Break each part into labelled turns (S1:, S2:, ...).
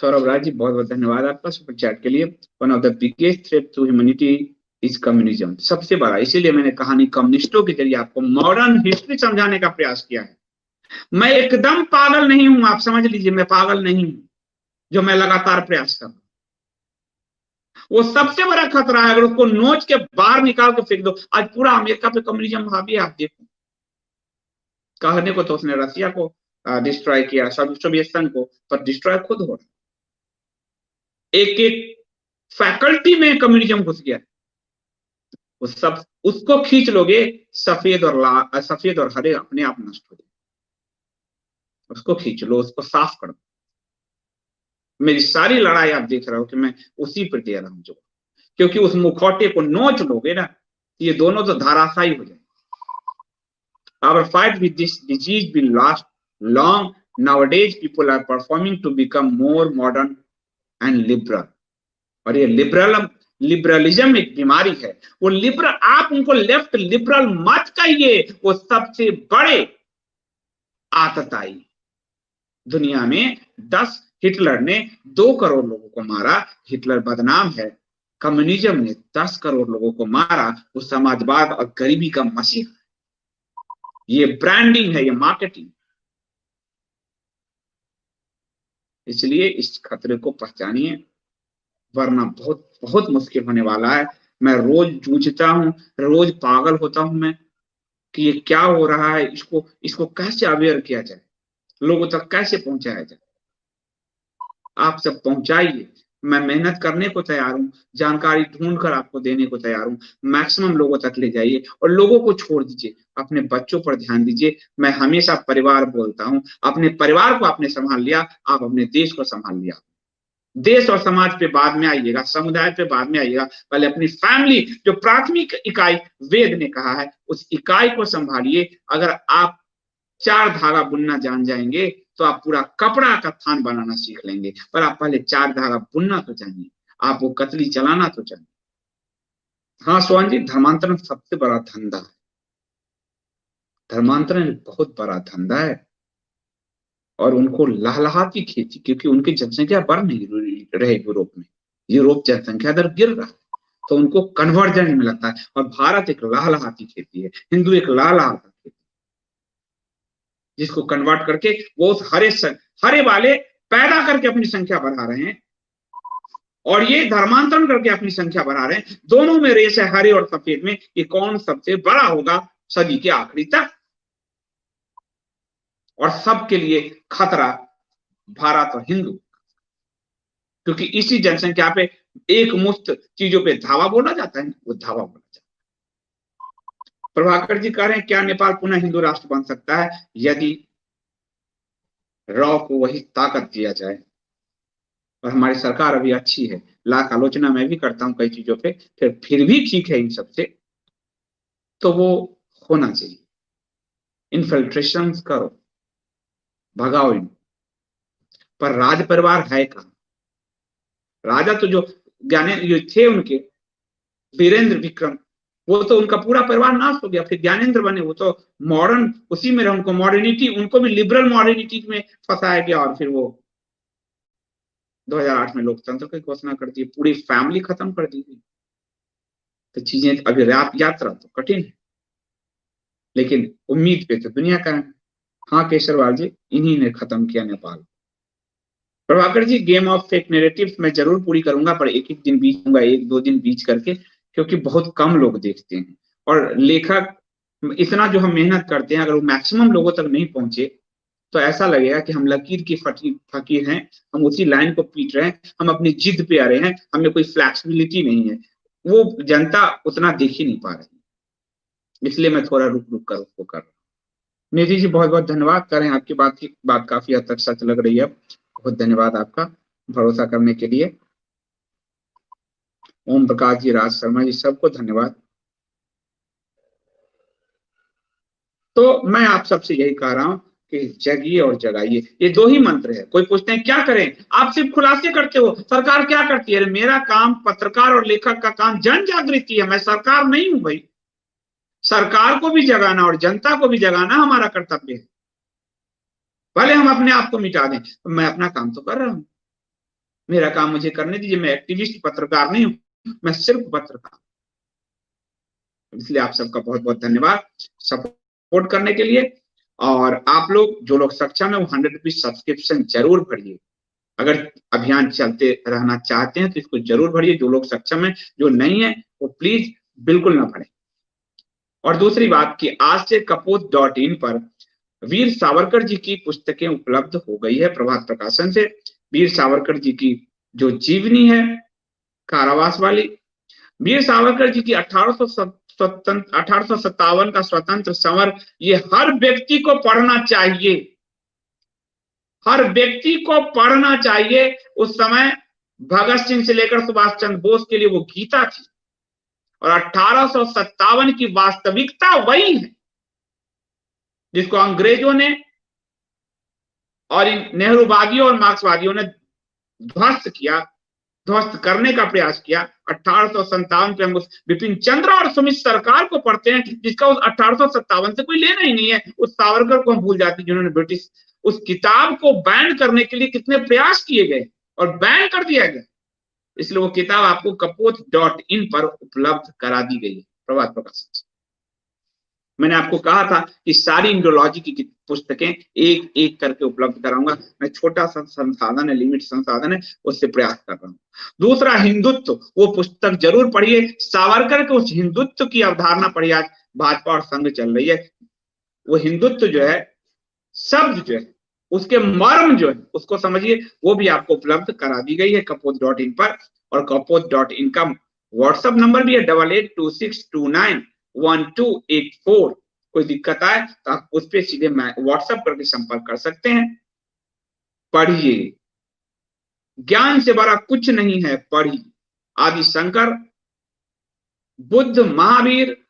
S1: सौरभ राज जी, बहुत बहुत धन्यवाद आपका सुपर चैट के लिए। One of the biggest threat to humanity is communism. सबसे बड़ा, इसीलिए मैंने कहानी कम्युनिस्टों के जरिए आपको मॉडर्न हिस्ट्री समझाने का प्रयास किया है। मैं एकदम पागल नहीं हूं, आप समझ लीजिए, मैं पागल नहीं हूं जो मैं लगातार प्रयास कर रहा हूं। वो सबसे बड़ा खतरा है, अगर उसको नोच के बाहर निकाल के फेंक दो। आज पूरा अमेरिका पे कम्युनिज्म हावी है, आप देखो। कहने को तो उसने रसिया को डिस्ट्रॉय किया, सोवियत संघ को, पर डिस्ट्रॉय खुद हो रहा। एक एक फैकल्टी में कम्युनिज्म घुस गया। वो सब उसको खींच लोगे, सफेद और हरे अपने आप नष्ट हो जाए। उसको खींच लो, उसको साफ कर दो। मेरी सारी लड़ाई आप देख रहे हो कि मैं उसी पर दे रहा हूं जो, क्योंकि उस मुखौटे को नोच लोगे ना, ये दोनों तो धाराशायी हो जाए। Our fight with this disease will last long. Nowadays, people are performing to become more modern and liberal. और ये लिबरलिज्म एक बीमारी है। वो लिबरल, आप उनको लेफ्ट लिबरल मत कहिए, वो सबसे बड़े आतताई। दुनिया में 10 हिटलर ने 2 करोड़ लोगों को मारा, हिटलर बदनाम है। कम्युनिज्म ने 10 करोड़ लोगों को मारा, वो समाजवाद और गरीबी का मसीहा। ये ब्रांडिंग है, ये मार्केटिंग। इसलिए इस खतरे को पहचानिए, वरना बहुत बहुत मुश्किल होने वाला है। मैं रोज जूझता हूं, रोज पागल होता हूं मैं कि ये क्या हो रहा है, इसको इसको कैसे अवेयर किया जाए, लोगों तक कैसे पहुंचाया जाए। आप सब पहुंचाइए, मैं मेहनत करने को तैयार हूं, जानकारी ढूंढ कर आपको देने को तैयार हूं। मैक्सिमम लोगों तक ले जाइए और लोगों को छोड़ दीजिए, अपने बच्चों पर ध्यान दीजिए। मैं हमेशा परिवार बोलता हूं, अपने परिवार को आपने संभाल लिया, आप अपने देश को संभाल लिया। देश और समाज पे बाद में आइएगा, समुदाय पे बाद में आइएगा, पहले अपनी फैमिली, जो प्राथमिक इकाई वेद ने कहा है, उस इकाई को संभालिए। अगर आप 4 धागा बुनना जान जाएंगे तो आप पूरा कपड़ा का थान बनाना सीख लेंगे, पर आप पहले 4 धागा बुनना तो जानिए, आप वो कतली चलाना तो जानिए। हाँ सोहन जी, धर्मांतरण सबसे बड़ा धंधा है। धर्मांतरण बहुत बड़ा धंधा है और उनको लहलहाती खेती, क्योंकि उनकी जनसंख्या बढ़ नहीं रहे यूरोप में, यूरोप जनसंख्या दर गिर रहा है, तो उनको कन्वर्जन में लगता है। और भारत एक लहलहाती खेती है, हिंदू एक लहलहाता खेती, जिसको कन्वर्ट करके वो हरे वाले पैदा करके अपनी संख्या बढ़ा रहे हैं, और ये धर्मांतरण करके अपनी संख्या बढ़ा रहे हैं। दोनों में रेस है, हरे और सफेद में, कि कौन सबसे बड़ा होगा सदी के आखिरी तक। और सबके लिए खतरा भारत और हिंदू, क्योंकि इसी जनसंख्या पे एक मुश्त चीजों पे धावा बोला जाता है, वो धावा बोला जाता है। प्रभाकर जी कह रहे हैं, क्या नेपाल पुनः हिंदू राष्ट्र बन सकता है यदि रॉ को वही ताकत दिया जाए? और हमारी सरकार अभी अच्छी है, लाख आलोचना मैं भी करता हूं कई चीजों पे, फिर भी ठीक है इन सबसे, तो वो होना चाहिए। इन्फिल्ट्रेशन करो, भगाओ इन, पर राज परिवार है कहां? राजा तो जो ज्ञानेंद्र थे उनके, वीरेंद्र विक्रम, वो तो उनका पूरा परिवार नाश हो गया, फिर ज्ञानेंद्र बने, वो तो मॉडर्न उसी में रहे, उनको मॉडर्निटी, उनको भी लिबरल मॉडर्निटी में फंसाया गया, और फिर वो 2008 में लोकतंत्र की घोषणा कर दी, पूरी फैमिली खत्म कर दी गई। तो चीजें अभी यात्रा तो कठिन है, लेकिन उम्मीद पे तो दुनिया का है। हाँ केसरवाल जी, इन्हीं ने खत्म किया Nepal. Prabhakar ji, game of fake narratives मैं जरूर पूरी करूंगा, पर एक एक दिन बीच दूंगा, 1-2 दिन बीच करके, क्योंकि बहुत कम लोग देखते हैं। और लेखक इतना जो हम मेहनत करते हैं, अगर वो मैक्सिमम लोगों तक नहीं पहुंचे तो ऐसा लगेगा कि हम लकीर की फकीर हैं, हम उसी लाइन को पीट रहे हैं, हम अपनी जिद पे आ रहे हैं, हमें कोई फ्लैक्सिबिलिटी नहीं है। वो जनता उतना देख ही नहीं पा रही, इसलिए मैं थोड़ा रुक रुक कर उसको कर रहा हूँ। निधि जी बहुत बहुत धन्यवाद करें, आपकी बात काफी हद तक सच लग रही है। बहुत धन्यवाद आपका भरोसा करने के लिए। ओम प्रकाश जी, राज शर्मा जी, सबको धन्यवाद। तो मैं आप सबसे यही कह रहा हूं कि जगिए और जगाइए, ये 2 ही मंत्र है। कोई पूछते हैं क्या करें, आप सिर्फ खुलासे करते हो, सरकार क्या करती है? मेरा काम, पत्रकार और लेखक का काम जन जागृति है, मैं सरकार नहीं हूं भाई। सरकार को भी जगाना और जनता को भी जगाना हमारा कर्तव्य है। भले हम अपने आप को मिटा दें, मैं अपना काम तो कर रहा हूं। मेरा काम मुझे करने दीजिए, मैं एक्टिविस्ट पत्रकार नहीं हूं, मैं सिर्फ पत्रकार। इसलिए आप सबका बहुत बहुत धन्यवाद सपोर्ट करने के लिए। और आप लोग जो लोग सक्षम है वो 100 रुपीज सब्सक्रिप्शन जरूर भरिए। अगर अभियान चलते रहना चाहते हैं तो इसको जरूर भरिए। जो लोग सक्षम है, जो नहीं है वो प्लीज बिल्कुल ना भरें। और दूसरी बात कि आज से कपोत.in पर वीर सावरकर जी की पुस्तकें उपलब्ध हो गई है प्रभात प्रकाशन से। वीर सावरकर जी की जो जीवनी है कारावास वाली, वीर सावरकर जी की 1857 का स्वतंत्र समर, ये हर व्यक्ति को पढ़ना चाहिए, हर व्यक्ति को पढ़ना चाहिए। उस समय भगत सिंह से लेकर सुभाष चंद्र बोस के लिए वो गीता थी, और 1857 की वास्तविकता वही है जिसको अंग्रेजों ने और इन नेहरूवादियों और मार्क्सवादियों ने ध्वस्त किया, ध्वस्त करने का प्रयास किया। 1857 पे हम उस बिपिन चंद्र और सुमित सरकार को पढ़ते हैं, जिसका उस 1857 से कोई लेना ही नहीं है। उस सावरकर को हम भूल जाते हैं जिन्होंने ब्रिटिश उस किताब को बैन करने के लिए कितने प्रयास किए गए और बैन कर दिया गया। इसलिए वो किताब आपको कपोत.in पर उपलब्ध करा दी गई है प्रभात प्रकाशन से। मैंने आपको कहा था कि सारी इंडोलॉजी की पुस्तकें एक एक करके उपलब्ध कराऊंगा। मैं छोटा सा संसाधन है, लिमिट संसाधन है, उससे प्रयास कर रहा हूँ। दूसरा, हिंदुत्व, वो पुस्तक जरूर पढ़िए। सावरकर के उस हिंदुत्व की अवधारणा पढ़िए। आज भाजपा और संघ चल रही है, वो हिंदुत्व जो है, शब्द जो है, उसके मर्म जो है, उसको समझिए। वो भी आपको उपलब्ध करा दी गई है कपोत.in पर। और कपोत.in का व्हाट्सएप नंबर भी है 8826291284। कोई दिक्कत आए तो आप उस पर सीधे व्हाट्सएप करके संपर्क कर सकते हैं। पढ़िए, ज्ञान से बड़ा कुछ नहीं है, पढ़िए। आदि शंकर, बुद्ध, महावीर,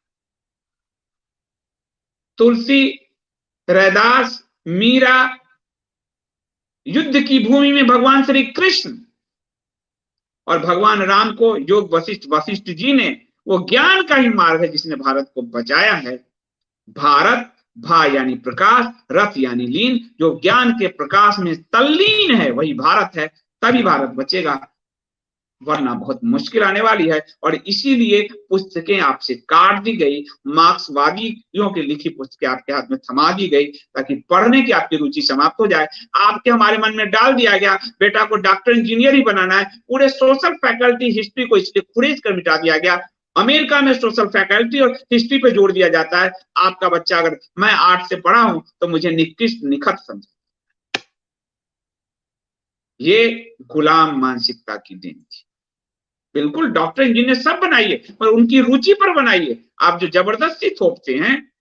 S1: तुलसी, रैदास, मीरा, युद्ध की भूमि में भगवान श्री कृष्ण और भगवान राम को योग वशिष्ठ जी ने, वो ज्ञान का ही मार्ग है जिसने भारत को बचाया है। भारत, भा यानी प्रकाश, रथ यानी लीन, जो ज्ञान के प्रकाश में तल्लीन है वही भारत है। तभी भारत बचेगा, वरना बहुत मुश्किल आने वाली है। और इसीलिए पुस्तकें आपसे काट दी गई, मार्क्सवादियों की लिखी पुस्तकें आपके हाथ में थमा दी गई, ताकि पढ़ने की आपकी रुचि समाप्त हो जाए। आपके हमारे मन में डाल दिया गया बेटा को डॉक्टर इंजीनियर ही बनाना है, पूरे सोशल फैकल्टी हिस्ट्री को इसलिए खुरेज कर मिटा दिया गया। अमेरिका में सोशल फैकल्टी और हिस्ट्री पे जोड़ दिया जाता है। आपका बच्चा अगर मैं आर्ट से पढ़ा हूं तो मुझे निकृष्ट निखत समझे। ये गुलाम मानसिकता की देन थी। बिल्कुल डॉक्टर इंजीनियर सब बनाइए, पर उनकी रुचि पर बनाइए। आप जो जबरदस्ती थोपते हैं,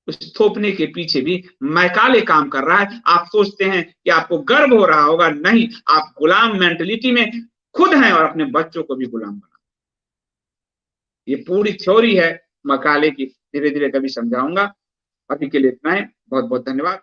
S1: उस थोपने के पीछे भी मैकाले काम कर रहा है। आप सोचते हैं कि आपको गर्व हो रहा होगा, नहीं, आप गुलाम मेंटलिटी में खुद हैं और अपने बच्चों को भी गुलाम बना। ये पूरी थ्योरी है मकाले की, धीरे धीरे कभी समझाऊंगा। अभी के लिए इतना है, बहुत बहुत धन्यवाद।